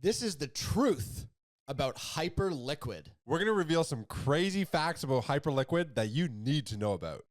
This is the truth about Hyperliquid. We're going to reveal some crazy facts about Hyperliquid that you need to know about.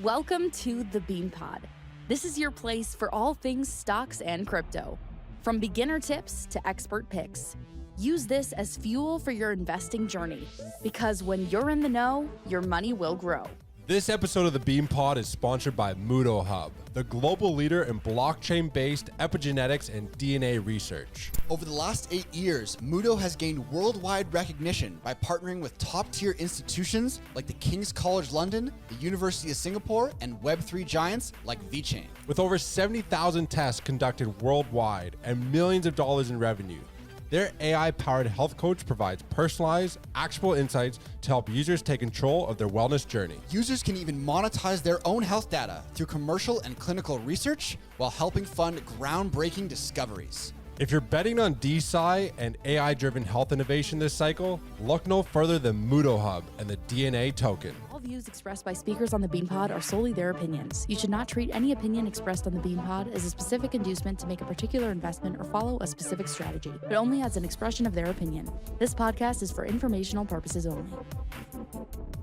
Welcome to the Bean Pod. This is your place for all things stocks and crypto. From beginner tips to expert picks. Use this as fuel for your investing journey, because when you're in the know, your money will grow. This episode of the Bean Pod is sponsored by MudoHub, the global leader in blockchain-based epigenetics and DNA research. Over the last 8 years, Mudo has gained worldwide recognition by partnering with top-tier institutions like the King's College London, the University of Singapore, and Web3 giants like VeChain. With over 70,000 tests conducted worldwide and millions of dollars in revenue, their AI-powered health coach provides personalized, actionable insights to help users take control of their wellness journey. Users can even monetize their own health data through commercial and clinical research while helping fund groundbreaking discoveries. If you're betting on DeSci and AI-driven health innovation this cycle, look no further than MudoHub and the DNA token. All views expressed by speakers on the Bean Pod are solely their opinions. You should not treat any opinion expressed on the Bean Pod as a specific inducement to make a particular investment or follow a specific strategy, but only as an expression of their opinion. This podcast is for informational purposes only.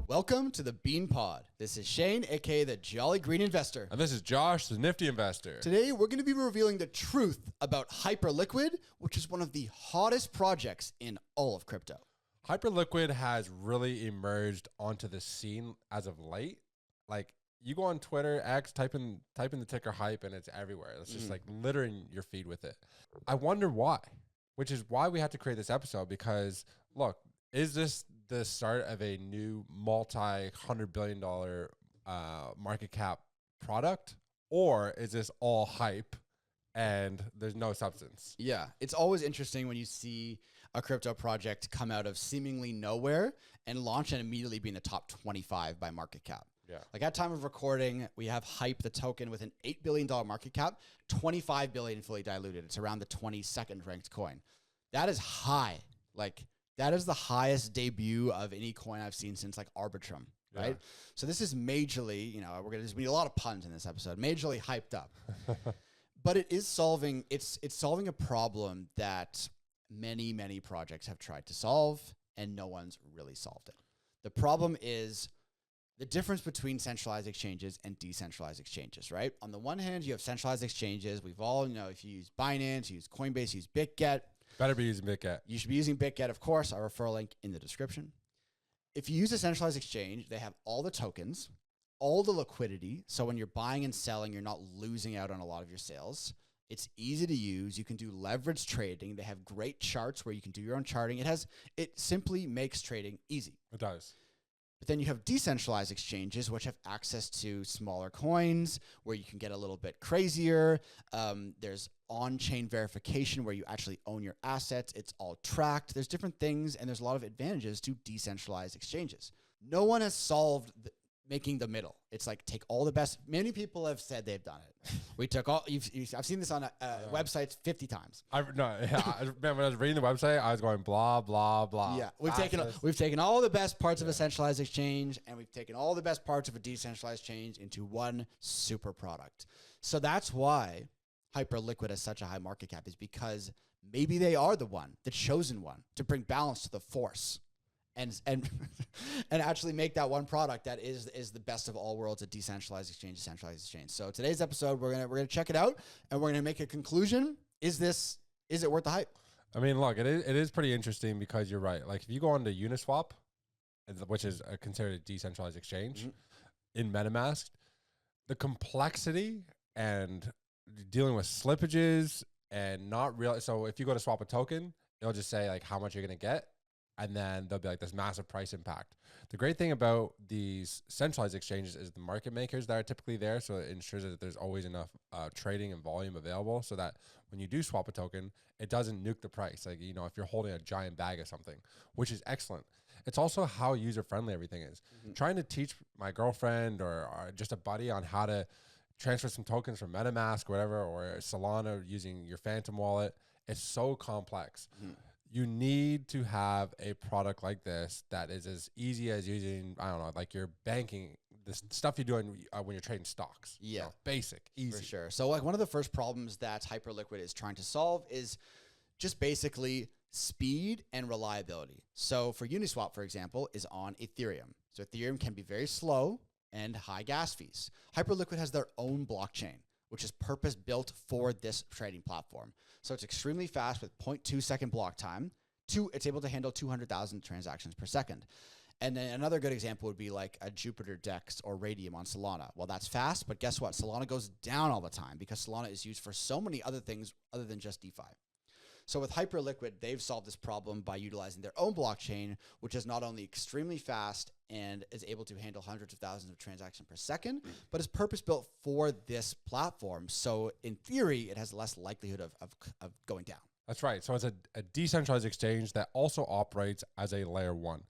Welcome to the Bean Pod. This is Shane, aka the Jolly Green Investor. And this is Josh, the Nifty Investor. Today, we're going to be revealing the truth about Hyperliquid, which is one of the hottest projects in all of crypto. Hyperliquid has really emerged onto the scene as of late. Like, you go on Twitter, X, type in the ticker hype, and it's everywhere. It's just like littering your feed with it. I wonder why, which is why we had to create this episode, because look, is this the start of a new multi-$100 billion market cap product, or is this all hype and there's no substance? Yeah, it's always interesting when you see a crypto project come out of seemingly nowhere and launch and immediately be in the top 25 by market cap. Yeah. Like at time of recording, we have Hype, the token, with an $8 billion market cap, $25 billion fully diluted. It's around the 22nd ranked coin. That is high. Like, that is the highest debut of any coin I've seen since like Arbitrum, right? Yeah. So this is majorly, there's gonna be a lot of puns in this episode, majorly hyped up. But it is solving, it's solving a problem that many, many projects have tried to solve, and no one's really solved it. The problem is the difference between centralized exchanges and decentralized exchanges, right? On the one hand, you have centralized exchanges. We've all, if you use Binance, you use Coinbase, you use BitGet. Better be using BitGet. You should be using BitGet, of course. Our referral link in the description. If you use a centralized exchange, they have all the tokens, all the liquidity. So when you're buying and selling, you're not losing out on a lot of your sales. It's easy to use. You can do leverage trading. They have great charts where you can do your own charting. It simply makes trading easy. It does. But then you have decentralized exchanges, which have access to smaller coins where you can get a little bit crazier. There's on-chain verification where you actually own your assets. It's all tracked. There's different things, and there's a lot of advantages to decentralized exchanges. No one has solved making the middle. It's like take all the best. Many people have said they've done it. We took all. I've seen this on websites 50 times. Man, when I was reading the website, I was going blah blah blah. Yeah, we've taken all the best parts of a centralized exchange, and we've taken all the best parts of a decentralized exchange into one super product. So that's why Hyperliquid has such a high market cap, is because maybe they are the chosen one to bring balance to the force. And actually make that one product that is the best of all worlds, a decentralized exchange, decentralized exchange. So today's episode, we're gonna check it out, and we're gonna make a conclusion. Is it worth the hype? I mean, look, it is pretty interesting, because you're right. Like, if you go on to Uniswap, which is considered a decentralized exchange, in MetaMask, the complexity and dealing with slippages and not real. So if you go to swap a token, it'll just say like how much you're gonna get. And then there'll be like this massive price impact. The great thing about these centralized exchanges is the market makers that are typically there. So it ensures that there's always enough trading and volume available, so that when you do swap a token, it doesn't nuke the price. Like, if you're holding a giant bag of something, which is excellent. It's also how user-friendly everything is. Trying to teach my girlfriend or just a buddy on how to transfer some tokens from MetaMask or whatever, or Solana using your Phantom wallet, it's so complex. you need to have a product like this that is as easy as using, I don't know, like your banking, the stuff you're doing when you're trading stocks. Yeah. You know, basic, easy. For sure. So like one of the first problems that Hyperliquid is trying to solve is just basically speed and reliability. So for Uniswap, for example, is on Ethereum. So Ethereum can be very slow and high gas fees. Hyperliquid has their own blockchain, which is purpose built for this trading platform. So it's extremely fast with 0.2 second block time. It's able to handle 200,000 transactions per second. And then another good example would be like a Jupiter Dex or Radium on Solana. Well, that's fast, but guess what? Solana goes down all the time because Solana is used for so many other things other than just DeFi. So with Hyperliquid, they've solved this problem by utilizing their own blockchain, which is not only extremely fast and is able to handle hundreds of thousands of transactions per second, but is purpose-built for this platform. So in theory, it has less likelihood of going down. That's right. So it's a decentralized exchange that also operates as a layer one.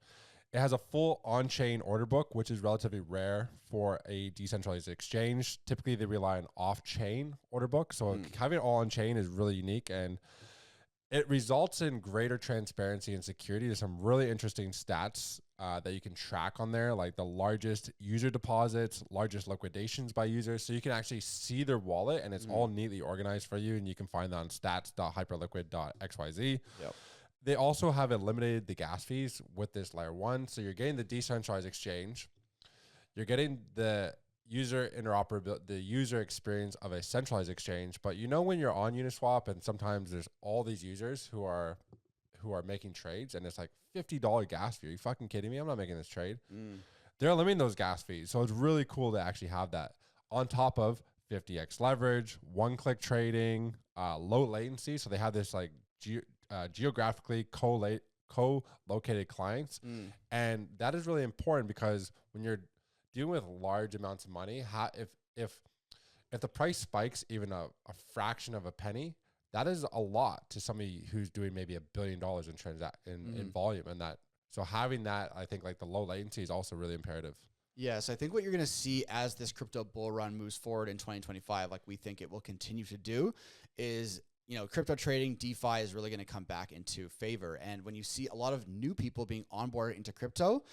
It has a full on-chain order book, which is relatively rare for a decentralized exchange. Typically, they rely on off-chain order book. So having it all on-chain is really unique, and it results in greater transparency and security. There's some really interesting stats that you can track on there, like the largest user deposits, largest liquidations by users. So you can actually see their wallet, and it's all neatly organized for you, and you can find that on stats.hyperliquid.xyz. Yep. They also have eliminated the gas fees with this layer one. So you're getting the decentralized exchange. You're getting the user interoperability, the user experience of a centralized exchange. But you know, when you're on Uniswap and sometimes there's all these users who are making trades and it's like $50 gas fee. Are you fucking kidding me? I'm not making this trade. They're eliminating those gas fees. So it's really cool to actually have that on top of 50x leverage, one-click trading, low latency. So they have this like geographically co-located clients. And that is really important because when you're dealing with large amounts of money, if the price spikes even a fraction of a penny, that is a lot to somebody who's doing maybe $1 billion in volume. And that, so having that, I think like the low latency is also really imperative. Yeah, so I think what you're going to see as this crypto bull run moves forward in 2025, like we think it will continue to do, is, you know, crypto trading, DeFi is really going to come back into favor. And when you see a lot of new people being onboarded into crypto,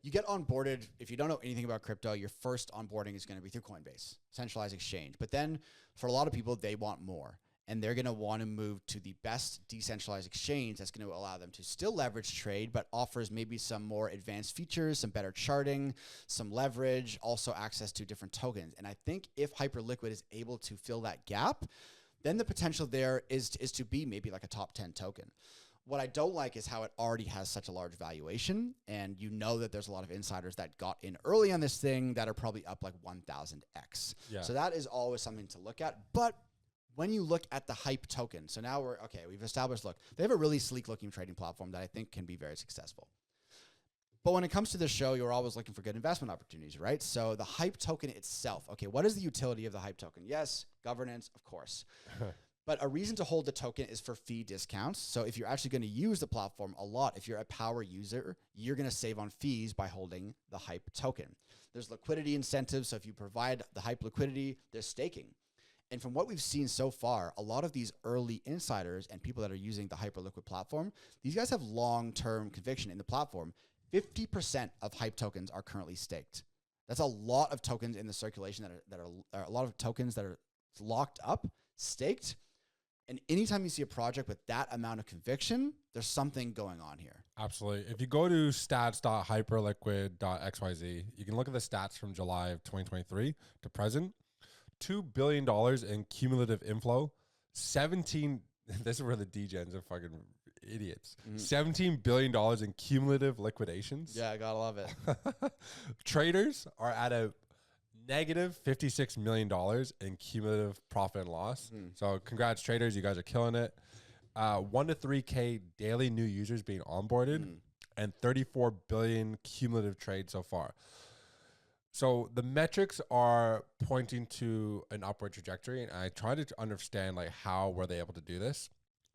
you get onboarded. If you don't know anything about crypto, your first onboarding is going to be through Coinbase, centralized exchange. But then for a lot of people, they want more. And they're going to want to move to the best decentralized exchange that's going to allow them to still leverage trade, but offers maybe some more advanced features, some better charting, some leverage, also access to different tokens. And I think if Hyperliquid is able to fill that gap, then the potential there is to be maybe like a top 10 token. What I don't like is how it already has such a large valuation, and you know that there's a lot of insiders that got in early on this thing that are probably up like 1,000x. Yeah. So that is always something to look at. But when you look at the Hype token, so now we've established, look, they have a really sleek looking trading platform that I think can be very successful. But when it comes to the show, you're always looking for good investment opportunities, right? So the Hype token itself, okay, what is the utility of the Hype token? Yes, governance, of course. But a reason to hold the token is for fee discounts. So if you're actually going to use the platform a lot, if you're a power user, you're going to save on fees by holding the Hype token. There's liquidity incentives. So if you provide the Hype liquidity, there's staking. And from what we've seen so far, a lot of these early insiders and people that are using the Hyperliquid platform, these guys have long-term conviction in the platform. 50% of Hype tokens are currently staked. That's a lot of tokens in the circulation that are a lot of tokens that are locked up, staked. And anytime you see a project with that amount of conviction, there's something going on here. Absolutely. If you go to stats.hyperliquid.xyz, you can look at the stats from July of 2023 to present. $2 billion in cumulative inflow, 17, this is where the degens are fucking idiots. $17 billion in cumulative liquidations. Yeah, I gotta love it. Traders are at a negative $56 million in cumulative profit and loss. So congrats traders, you guys are killing it. 1 to 3K daily new users being onboarded and 34 billion cumulative trades so far. So the metrics are pointing to an upward trajectory, and I try to understand like how were they able to do this.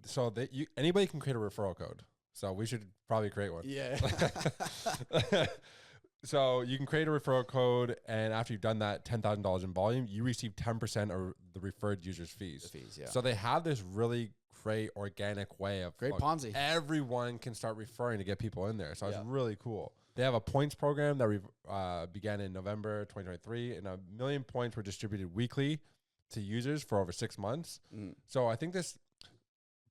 So that anybody can create a referral code. So we should probably create one. Yeah. So you can create a referral code, and after you've done that, $10,000 in volume, you receive 10% of the referred user's fees. The fees, yeah. So they have this really great organic way of Great Ponzi. everyone can start referring to get people in there. So it's Yeah. really cool. They have a points program that began in November 2023, and 1 million points were distributed weekly to users for over 6 months. So I think this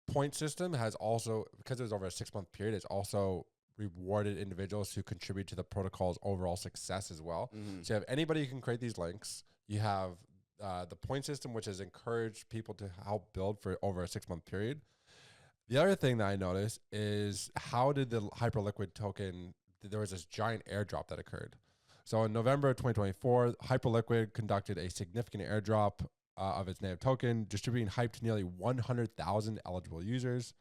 point system has also, because it was over a 6-month period, it's also rewarded individuals who contribute to the protocol's overall success as well. So you have anybody who can create these links. You have the point system, which has encouraged people to help build for over a 6-month period. The other thing that I noticed is how did the Hyperliquid token, there was this giant airdrop that occurred. So in November 2024, Hyperliquid conducted a significant airdrop of its native token, distributing hype to nearly 100,000 eligible users.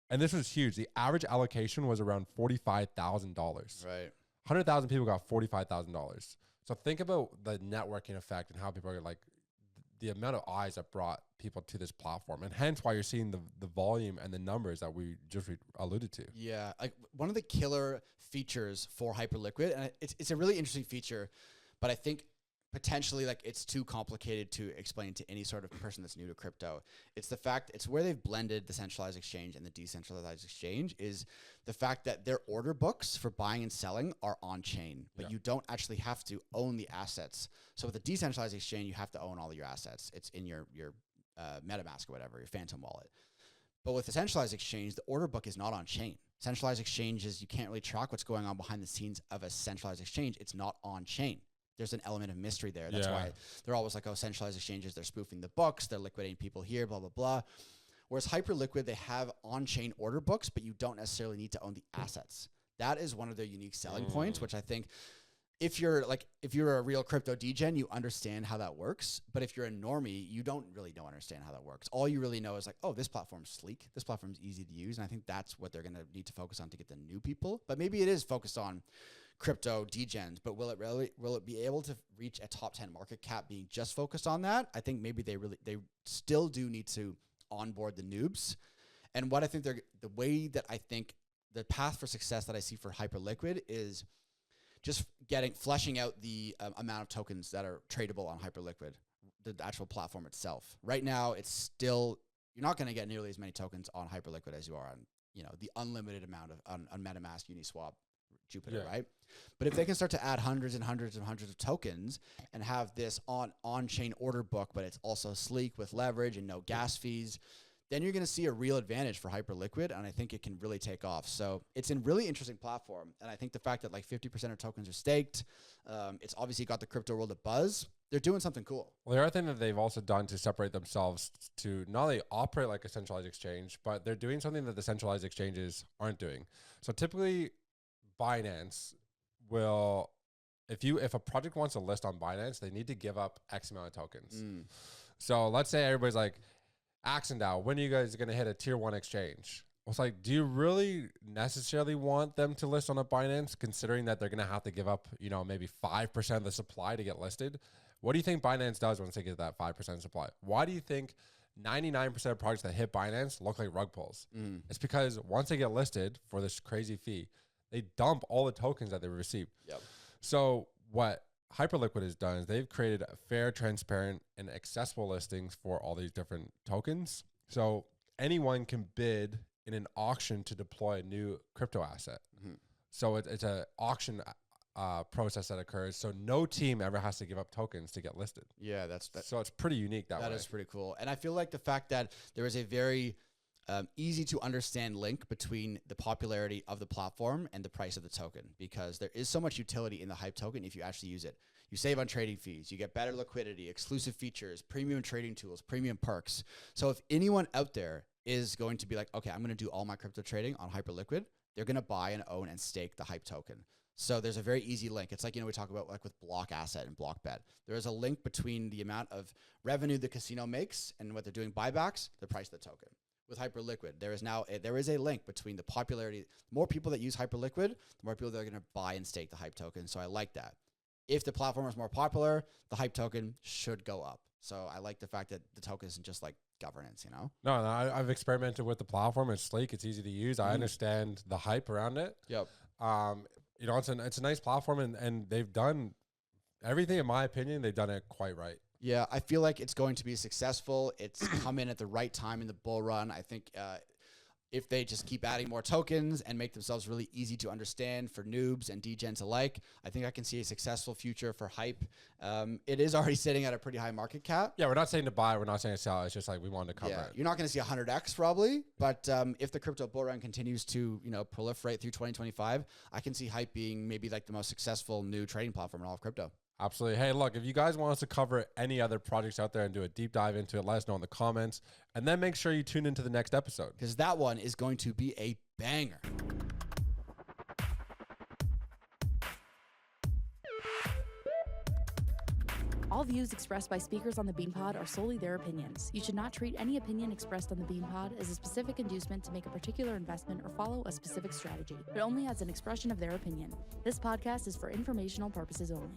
And this was huge. The average allocation was around $45,000. Right. 100,000 people got $45,000. So think about the networking effect and how people are like, the amount of eyes that brought people to this platform, and hence why you're seeing the volume and the numbers that we just alluded to. Yeah, like one of the killer features for Hyperliquid, and it's a really interesting feature, but I think potentially like it's too complicated to explain to any sort of person that's new to crypto. It's the fact, it's where they've blended the centralized exchange and the decentralized exchange, is the fact that their order books for buying and selling are on chain, but you don't actually have to own the assets. So with a decentralized exchange, you have to own all of your assets. It's in your MetaMask or whatever, your Phantom wallet. But with the centralized exchange, the order book is not on chain. Centralized exchanges, you can't really track what's going on behind the scenes of a centralized exchange. It's not on chain. There's an element of mystery there. That's why they're always like, oh, centralized exchanges, they're spoofing the books, they're liquidating people here, blah, blah, blah. Whereas Hyperliquid, they have on-chain order books, but you don't necessarily need to own the assets. That is one of their unique selling points, which I think if you're a real crypto degen, you understand how that works. But if you're a normie, you don't really understand how that works. All you really know is like, oh, this platform's sleek. This platform's easy to use. And I think that's what they're going to need to focus on to get the new people. But maybe it is focused on crypto degens, but will it be able to reach a top 10 market cap being just focused on that? I think maybe they still do need to onboard the noobs. And what I think the way that I think the path for success that I see for Hyperliquid is just fleshing out the amount of tokens that are tradable on Hyperliquid, the actual platform itself. Right now, it's still, you're not going to get nearly as many tokens on Hyperliquid as you are on, the unlimited amount of on MetaMask, Uniswap, Jupiter, right? But if they can start to add hundreds and hundreds and hundreds of tokens and have this on-chain order book, but it's also sleek with leverage and no gas fees, then you're going to see a real advantage for Hyperliquid, and I think it can really take off. So it's a really interesting platform, and I think the fact that like 50% of tokens are staked, it's obviously got the crypto world a buzz. They're doing something cool. Well, the other thing that they've also done to separate themselves to not only operate like a centralized exchange, but they're doing something that the centralized exchanges aren't doing. So typically, Binance will, if a project wants to list on Binance, they need to give up X amount of tokens. So let's say everybody's like, Axendao, when are you guys going to hit a tier 1 exchange? It's like, do you really necessarily want them to list on a Binance, considering that they're going to have to give up, maybe 5% of the supply to get listed? What do you think Binance does once they get that 5% supply? Why do you think 99% of projects that hit Binance look like rug pulls? It's because once they get listed for this crazy fee, they dump all the tokens that they received. So what Hyperliquid has done is they've created fair, transparent, and accessible listings for all these different tokens. So anyone can bid in an auction to deploy a new crypto asset. So it's an auction process that occurs. So no team ever has to give up tokens to get listed. Yeah, so it's pretty unique that way. That is pretty cool. And I feel like the fact that there is a very easy to understand link between the popularity of the platform and the price of the token, because there is so much utility in the Hype token if you actually use it. You save on trading fees, you get better liquidity, exclusive features, premium trading tools, premium perks. So if anyone out there is going to be like, okay, I'm going to do all my crypto trading on Hyperliquid, they're going to buy and own and stake the Hype token. So there's a very easy link. It's like, we talk about like with Block Asset and Block Bet. There is a link between the amount of revenue the casino makes and what they're doing buybacks, the price of the token. With Hyperliquid, there is a link between the popularity. The more people that use Hyperliquid, the more people that are going to buy and stake the Hype token. So I like that. If the platform is more popular, the Hype token should go up. So I like the fact that the token isn't just like governance, No, I've experimented with the platform. It's sleek. It's easy to use. I understand the hype around it. Yep. It's a nice platform, and they've done everything, in my opinion, they've done it quite right. Yeah, I feel like it's going to be successful. It's come in at the right time in the bull run. I think if they just keep adding more tokens and make themselves really easy to understand for noobs and degens alike, I think I can see a successful future for Hype. It is already sitting at a pretty high market cap. Yeah, we're not saying to buy, we're not saying to sell. It's just like we wanted to cover it. You're not going to see 100x probably, but if the crypto bull run continues to proliferate through 2025, I can see Hype being maybe like the most successful new trading platform in all of crypto. Absolutely. Hey, look, if you guys want us to cover any other projects out there and do a deep dive into it, let us know in the comments. And then make sure you tune into the next episode, because that one is going to be a banger. All views expressed by speakers on the BeanPod are solely their opinions. You should not treat any opinion expressed on the BeanPod as a specific inducement to make a particular investment or follow a specific strategy, but only as an expression of their opinion. This podcast is for informational purposes only.